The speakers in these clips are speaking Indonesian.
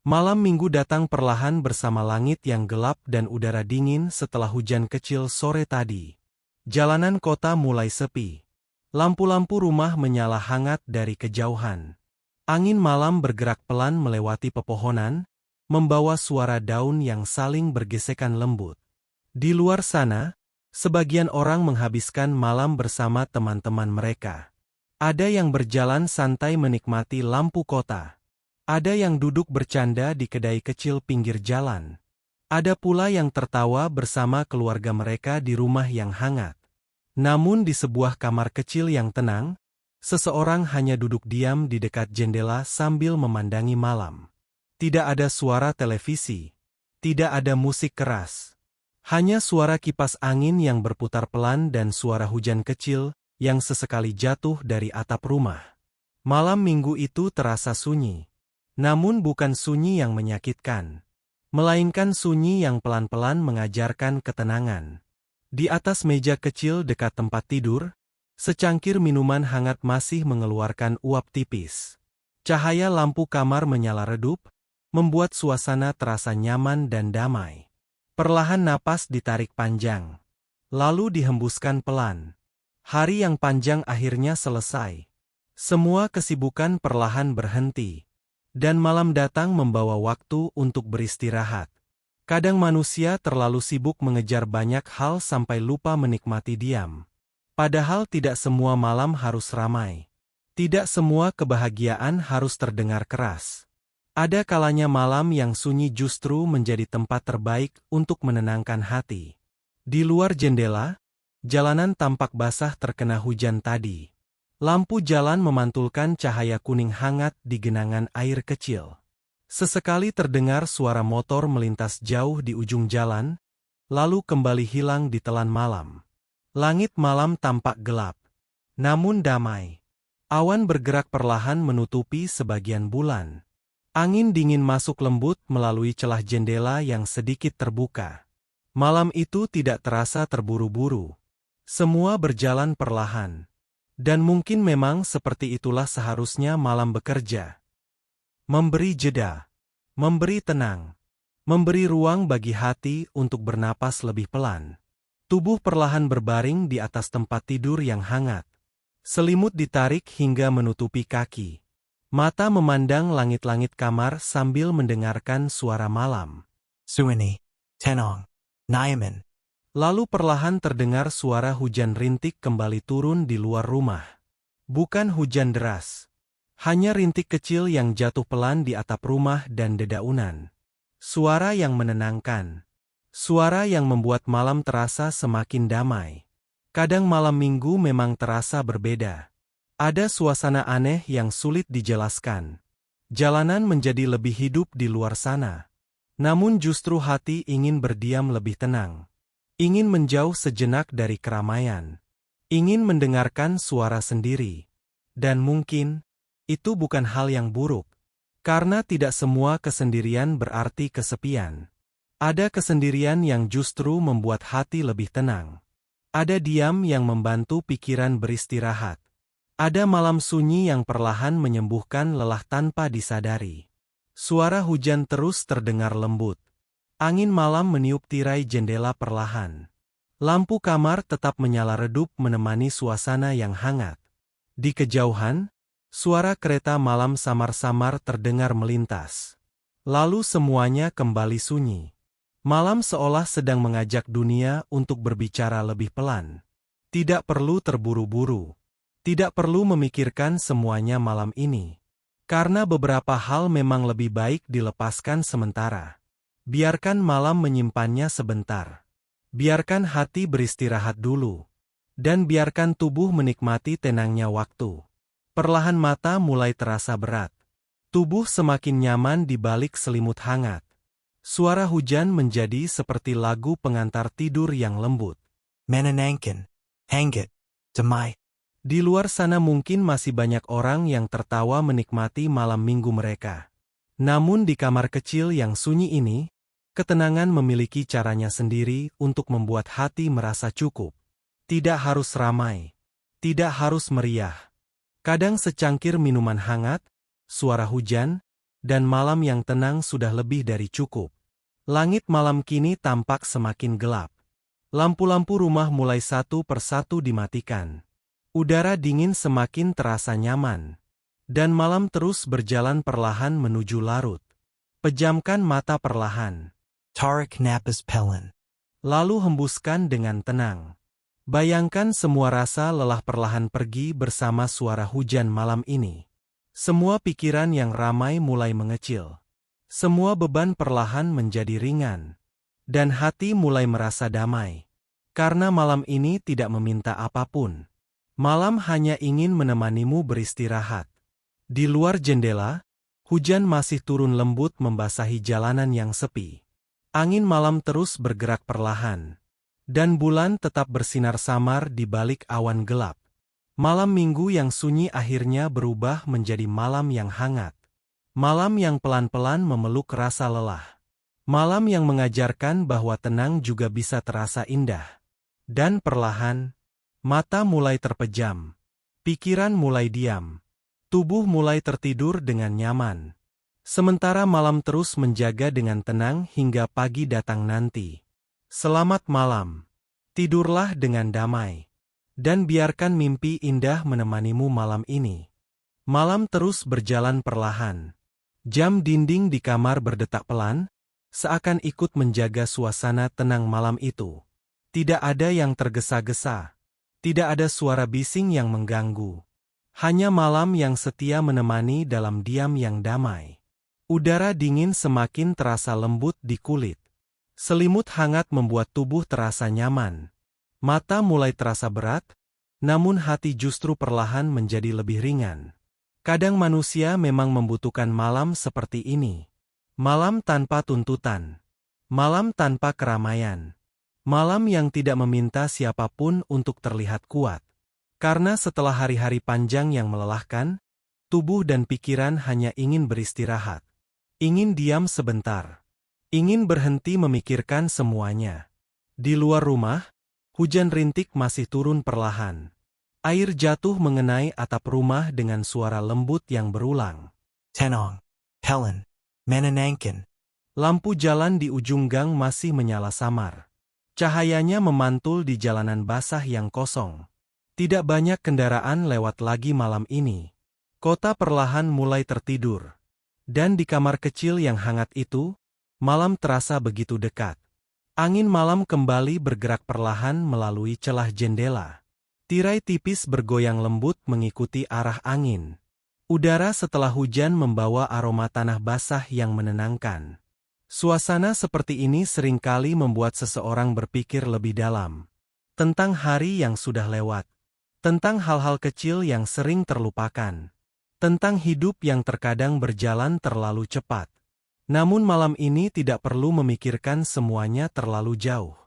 Malam minggu datang perlahan bersama langit yang gelap dan udara dingin setelah hujan kecil sore tadi. Jalanan kota mulai sepi. Lampu-lampu rumah menyala hangat dari kejauhan. Angin malam bergerak pelan melewati pepohonan, membawa suara daun yang saling bergesekan lembut. Di luar sana, sebagian orang menghabiskan malam bersama teman-teman mereka. Ada yang berjalan santai menikmati lampu kota. Ada yang duduk bercanda di kedai kecil pinggir jalan. Ada pula yang tertawa bersama keluarga mereka di rumah yang hangat. Namun di sebuah kamar kecil yang tenang, seseorang hanya duduk diam di dekat jendela sambil memandangi malam. Tidak ada suara televisi. Tidak ada musik keras. Hanya suara kipas angin yang berputar pelan dan suara hujan kecil yang sesekali jatuh dari atap rumah. Malam minggu itu terasa sunyi. Namun bukan sunyi yang menyakitkan, melainkan sunyi yang pelan-pelan mengajarkan ketenangan. Di atas meja kecil dekat tempat tidur, secangkir minuman hangat masih mengeluarkan uap tipis. Cahaya lampu kamar menyala redup, membuat suasana terasa nyaman dan damai. Perlahan napas ditarik panjang, lalu dihembuskan pelan. Hari yang panjang akhirnya selesai. Semua kesibukan perlahan berhenti. Dan malam datang membawa waktu untuk beristirahat. Kadang manusia terlalu sibuk mengejar banyak hal sampai lupa menikmati diam. Padahal tidak semua malam harus ramai. Tidak semua kebahagiaan harus terdengar keras. Ada kalanya malam yang sunyi justru menjadi tempat terbaik untuk menenangkan hati. Di luar jendela, jalanan tampak basah terkena hujan tadi. Lampu jalan memantulkan cahaya kuning hangat di genangan air kecil. Sesekali terdengar suara motor melintas jauh di ujung jalan, lalu kembali hilang di telan malam. Langit malam tampak gelap, namun damai. Awan bergerak perlahan menutupi sebagian bulan. Angin dingin masuk lembut melalui celah jendela yang sedikit terbuka. Malam itu tidak terasa terburu-buru. Semua berjalan perlahan. Dan mungkin memang seperti itulah seharusnya malam bekerja. Memberi jeda, memberi tenang, memberi ruang bagi hati untuk bernapas lebih pelan. Tubuh perlahan berbaring di atas tempat tidur yang hangat. Selimut ditarik hingga menutupi kaki. Mata memandang langit-langit kamar sambil mendengarkan suara malam. Suini, Tenong, Nyaman. Lalu perlahan terdengar suara hujan rintik kembali turun di luar rumah. Bukan hujan deras. Hanya rintik kecil yang jatuh pelan di atap rumah dan dedaunan. Suara yang menenangkan. Suara yang membuat malam terasa semakin damai. Kadang malam minggu memang terasa berbeda. Ada suasana aneh yang sulit dijelaskan. Jalanan menjadi lebih hidup di luar sana. Namun justru hati ingin berdiam lebih tenang. Ingin menjauh sejenak dari keramaian. Ingin mendengarkan suara sendiri. Dan mungkin, itu bukan hal yang buruk. Karena tidak semua kesendirian berarti kesepian. Ada kesendirian yang justru membuat hati lebih tenang. Ada diam yang membantu pikiran beristirahat. Ada malam sunyi yang perlahan menyembuhkan lelah tanpa disadari. Suara hujan terus terdengar lembut. Angin malam meniup tirai jendela perlahan. Lampu kamar tetap menyala redup menemani suasana yang hangat. Di kejauhan, suara kereta malam samar-samar terdengar melintas. Lalu semuanya kembali sunyi. Malam seolah sedang mengajak dunia untuk berbicara lebih pelan. Tidak perlu terburu-buru. Tidak perlu memikirkan semuanya malam ini. Karena beberapa hal memang lebih baik dilepaskan sementara. Biarkan malam menyimpannya sebentar. Biarkan hati beristirahat dulu. Dan biarkan tubuh menikmati tenangnya waktu. Perlahan mata mulai terasa berat. Tubuh semakin nyaman di balik selimut hangat. Suara hujan menjadi seperti lagu pengantar tidur yang lembut. Menenangkan, hangat, damai. Di luar sana mungkin masih banyak orang yang tertawa menikmati malam minggu mereka. Namun di kamar kecil yang sunyi ini, ketenangan memiliki caranya sendiri untuk membuat hati merasa cukup. Tidak harus ramai. Tidak harus meriah. Kadang secangkir minuman hangat, suara hujan, dan malam yang tenang sudah lebih dari cukup. Langit malam kini tampak semakin gelap. Lampu-lampu rumah mulai satu persatu dimatikan. Udara dingin semakin terasa nyaman. Dan malam terus berjalan perlahan menuju larut. Pejamkan mata perlahan. Tarik napas pelan. Lalu hembuskan dengan tenang. Bayangkan semua rasa lelah perlahan pergi bersama suara hujan malam ini. Semua pikiran yang ramai mulai mengecil. Semua beban perlahan menjadi ringan. Dan hati mulai merasa damai. Karena malam ini tidak meminta apapun. Malam hanya ingin menemanimu beristirahat. Di luar jendela, hujan masih turun lembut membasahi jalanan yang sepi. Angin malam terus bergerak perlahan. Dan bulan tetap bersinar samar di balik awan gelap. Malam minggu yang sunyi akhirnya berubah menjadi malam yang hangat. Malam yang pelan-pelan memeluk rasa lelah. Malam yang mengajarkan bahwa tenang juga bisa terasa indah. Dan perlahan, mata mulai terpejam. Pikiran mulai diam. Tubuh mulai tertidur dengan nyaman. Sementara malam terus menjaga dengan tenang hingga pagi datang nanti. Selamat malam. Tidurlah dengan damai. Dan biarkan mimpi indah menemanimu malam ini. Malam terus berjalan perlahan. Jam dinding di kamar berdetak pelan, seakan ikut menjaga suasana tenang malam itu. Tidak ada yang tergesa-gesa. Tidak ada suara bising yang mengganggu. Hanya malam yang setia menemani dalam diam yang damai. Udara dingin semakin terasa lembut di kulit. Selimut hangat membuat tubuh terasa nyaman. Mata mulai terasa berat, namun hati justru perlahan menjadi lebih ringan. Kadang manusia memang membutuhkan malam seperti ini. Malam tanpa tuntutan. Malam tanpa keramaian. Malam yang tidak meminta siapapun untuk terlihat kuat. Karena setelah hari-hari panjang yang melelahkan, tubuh dan pikiran hanya ingin beristirahat. Ingin diam sebentar. Ingin berhenti memikirkan semuanya. Di luar rumah, hujan rintik masih turun perlahan. Air jatuh mengenai atap rumah dengan suara lembut yang berulang. Tenang. Pelan. Menenangkan. Lampu jalan di ujung gang masih menyala samar. Cahayanya memantul di jalanan basah yang kosong. Tidak banyak kendaraan lewat lagi malam ini. Kota perlahan mulai tertidur. Dan di kamar kecil yang hangat itu, malam terasa begitu dekat. Angin malam kembali bergerak perlahan melalui celah jendela. Tirai tipis bergoyang lembut mengikuti arah angin. Udara setelah hujan membawa aroma tanah basah yang menenangkan. Suasana seperti ini seringkali membuat seseorang berpikir lebih dalam. Tentang hari yang sudah lewat. Tentang hal-hal kecil yang sering terlupakan. Tentang hidup yang terkadang berjalan terlalu cepat. Namun malam ini tidak perlu memikirkan semuanya terlalu jauh.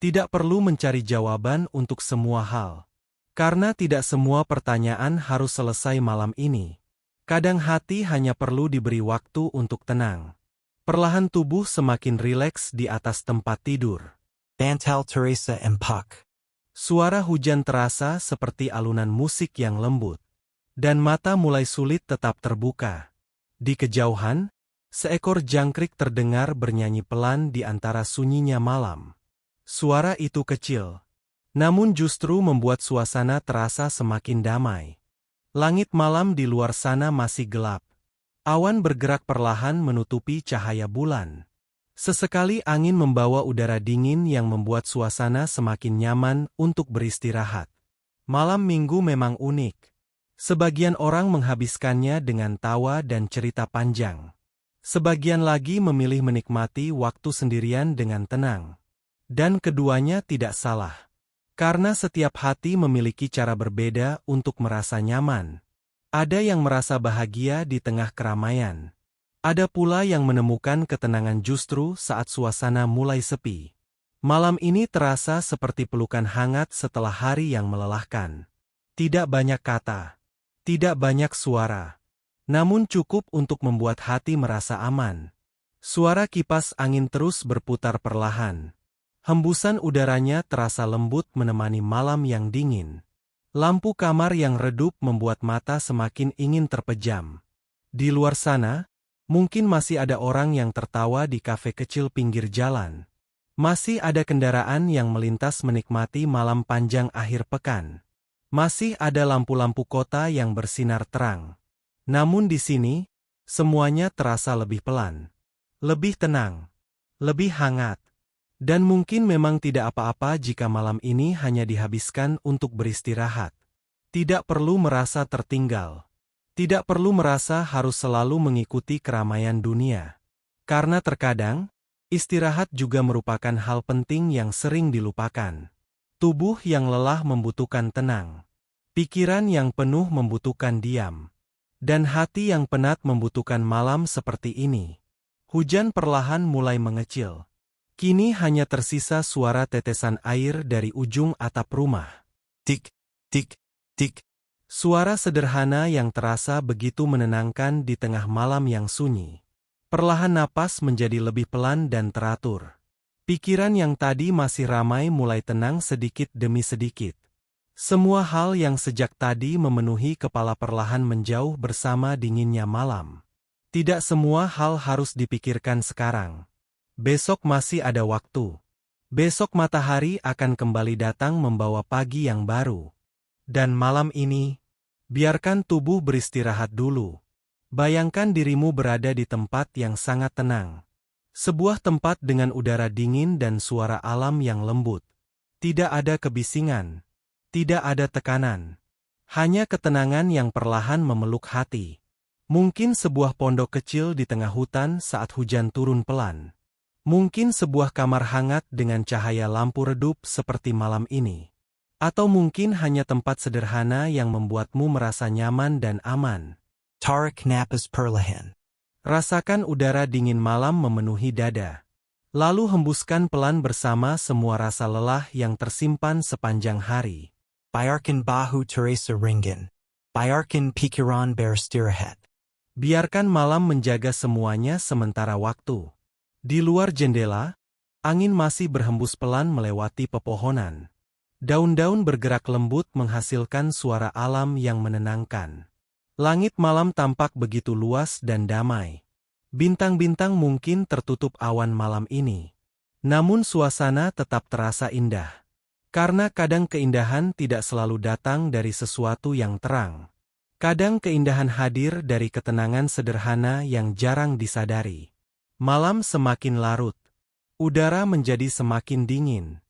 Tidak perlu mencari jawaban untuk semua hal. Karena tidak semua pertanyaan harus selesai malam ini. Kadang hati hanya perlu diberi waktu untuk tenang. Perlahan tubuh semakin rileks di atas tempat tidur. Bantal Teresa Empak. Suara hujan terasa seperti alunan musik yang lembut. Dan mata mulai sulit tetap terbuka. Di kejauhan, seekor jangkrik terdengar bernyanyi pelan di antara sunyinya malam. Suara itu kecil, namun justru membuat suasana terasa semakin damai. Langit malam di luar sana masih gelap. Awan bergerak perlahan menutupi cahaya bulan. Sesekali angin membawa udara dingin yang membuat suasana semakin nyaman untuk beristirahat. Malam minggu memang unik. Sebagian orang menghabiskannya dengan tawa dan cerita panjang. Sebagian lagi memilih menikmati waktu sendirian dengan tenang. Dan keduanya tidak salah. Karena setiap hati memiliki cara berbeda untuk merasa nyaman. Ada yang merasa bahagia di tengah keramaian. Ada pula yang menemukan ketenangan justru saat suasana mulai sepi. Malam ini terasa seperti pelukan hangat setelah hari yang melelahkan. Tidak banyak kata. Tidak banyak suara. Namun cukup untuk membuat hati merasa aman. Suara kipas angin terus berputar perlahan. Hembusan udaranya terasa lembut menemani malam yang dingin. Lampu kamar yang redup membuat mata semakin ingin terpejam. Di luar sana, Mungkin masih ada orang yang tertawa di kafe kecil pinggir jalan. Masih ada kendaraan yang melintas menikmati malam panjang akhir pekan. Masih ada lampu-lampu kota yang bersinar terang. Namun di sini, semuanya terasa lebih pelan, lebih tenang, lebih hangat. Dan mungkin memang tidak apa-apa jika malam ini hanya dihabiskan untuk beristirahat. Tidak perlu merasa tertinggal. Tidak perlu merasa harus selalu mengikuti keramaian dunia. Karena terkadang, istirahat juga merupakan hal penting yang sering dilupakan. Tubuh yang lelah membutuhkan tenang. Pikiran yang penuh membutuhkan diam. Dan hati yang penat membutuhkan malam seperti ini. Hujan perlahan mulai mengecil. Kini hanya tersisa suara tetesan air dari ujung atap rumah. Tik, tik, tik. Suara sederhana yang terasa begitu menenangkan di tengah malam yang sunyi. Perlahan napas menjadi lebih pelan dan teratur. Pikiran yang tadi masih ramai mulai tenang sedikit demi sedikit. Semua hal yang sejak tadi memenuhi kepala perlahan menjauh bersama dinginnya malam. Tidak semua hal harus dipikirkan sekarang. Besok masih ada waktu. Besok matahari akan kembali datang membawa pagi yang baru. Dan malam ini, biarkan tubuh beristirahat dulu. Bayangkan dirimu berada di tempat yang sangat tenang. Sebuah tempat dengan udara dingin dan suara alam yang lembut. Tidak ada kebisingan. Tidak ada tekanan. Hanya ketenangan yang perlahan memeluk hati. Mungkin sebuah pondok kecil di tengah hutan saat hujan turun pelan. Mungkin sebuah kamar hangat dengan cahaya lampu redup seperti malam ini. Atau mungkin hanya tempat sederhana yang membuatmu merasa nyaman dan aman. Tarik napas perlahan. Rasakan udara dingin malam memenuhi dada. Lalu hembuskan pelan bersama semua rasa lelah yang tersimpan sepanjang hari. Biarkan bahu terasa ringan. Biarkan pikiran beristirahat. Biarkan malam menjaga semuanya sementara waktu. Di luar jendela, angin masih berhembus pelan melewati pepohonan. Daun-daun bergerak lembut menghasilkan suara alam yang menenangkan. Langit malam tampak begitu luas dan damai. Bintang-bintang mungkin tertutup awan malam ini. Namun suasana tetap terasa indah. Karena kadang keindahan tidak selalu datang dari sesuatu yang terang. Kadang keindahan hadir dari ketenangan sederhana yang jarang disadari. Malam semakin larut. Udara menjadi semakin dingin.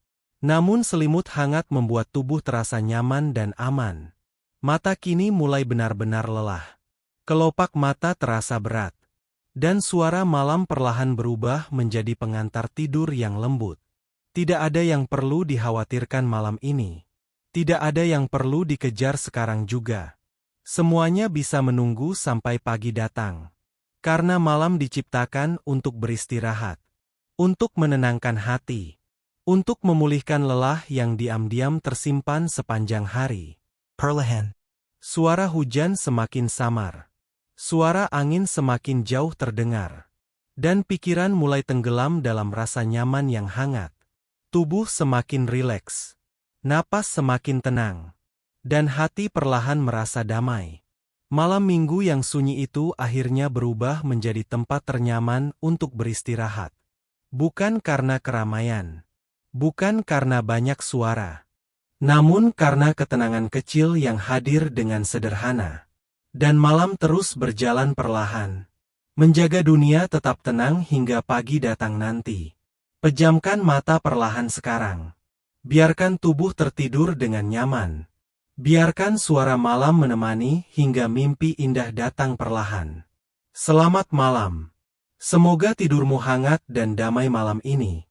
Namun selimut hangat membuat tubuh terasa nyaman dan aman. Mata kini mulai benar-benar lelah. Kelopak mata terasa berat. Dan suara malam perlahan berubah menjadi pengantar tidur yang lembut. Tidak ada yang perlu dikhawatirkan malam ini. Tidak ada yang perlu dikejar sekarang juga. Semuanya bisa menunggu sampai pagi datang. Karena malam diciptakan untuk beristirahat. Untuk menenangkan hati. Untuk memulihkan lelah yang diam-diam tersimpan sepanjang hari. Perlahan. Suara hujan semakin samar. Suara angin semakin jauh terdengar. Dan pikiran mulai tenggelam dalam rasa nyaman yang hangat. Tubuh semakin rileks. Napas semakin tenang. Dan hati perlahan merasa damai. Malam minggu yang sunyi itu akhirnya berubah menjadi tempat ternyaman untuk beristirahat. Bukan karena keramaian. Bukan karena banyak suara. Namun karena ketenangan kecil yang hadir dengan sederhana. Dan malam terus berjalan perlahan. Menjaga dunia tetap tenang hingga pagi datang nanti. Pejamkan mata perlahan sekarang. Biarkan tubuh tertidur dengan nyaman. Biarkan suara malam menemani hingga mimpi indah datang perlahan. Selamat malam. Semoga tidurmu hangat dan damai malam ini.